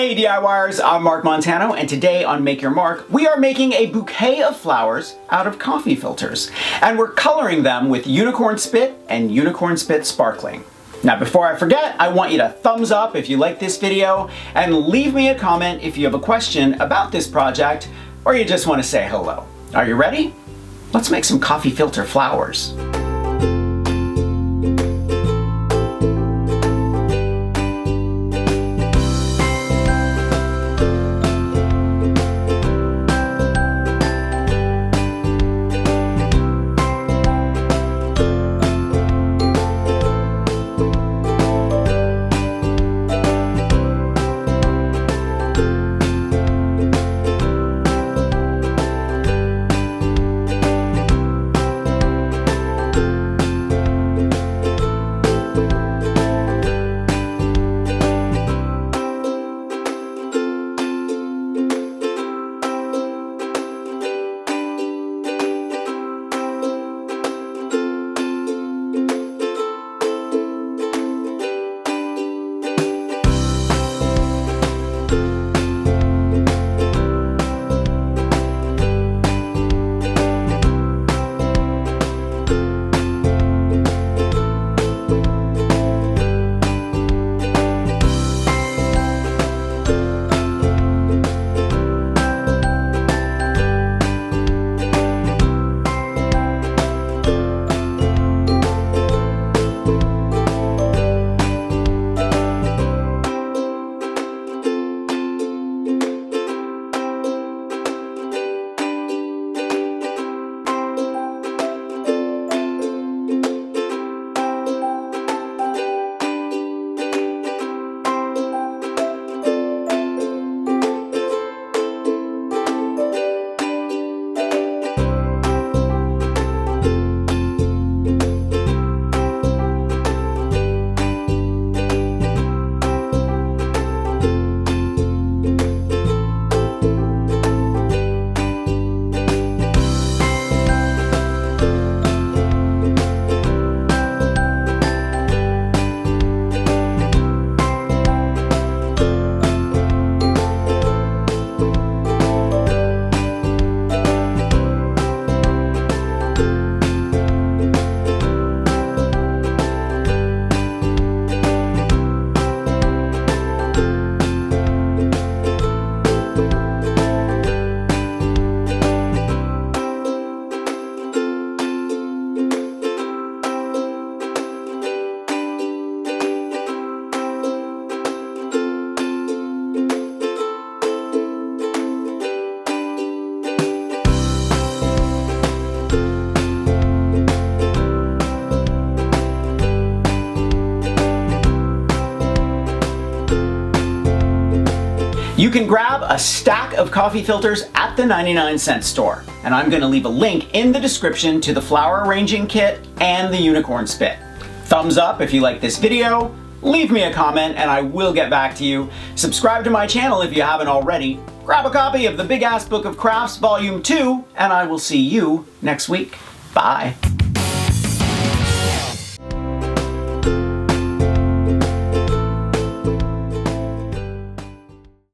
Hey DIYers, I'm Mark Montano, and today on Make Your Mark, we are making a bouquet of flowers out of coffee filters. And we're coloring them with Unicorn Spit and Unicorn Spit Sparkling. Now before I forget, I want you to thumbs up if you like this video, and leave me a comment if you have a question about this project, or you just want to say hello. Are you ready? Let's make some coffee filter flowers. You can grab a stack of coffee filters at the 99-cent store, and I'm going to leave a link in the description to the flower arranging kit and the unicorn spit. Thumbs up if you like this video, leave me a comment and I will get back to you. Subscribe to my channel if you haven't already. Grab a copy of the Big Ass Book of Crafts Volume 2, and I will see you next week. Bye.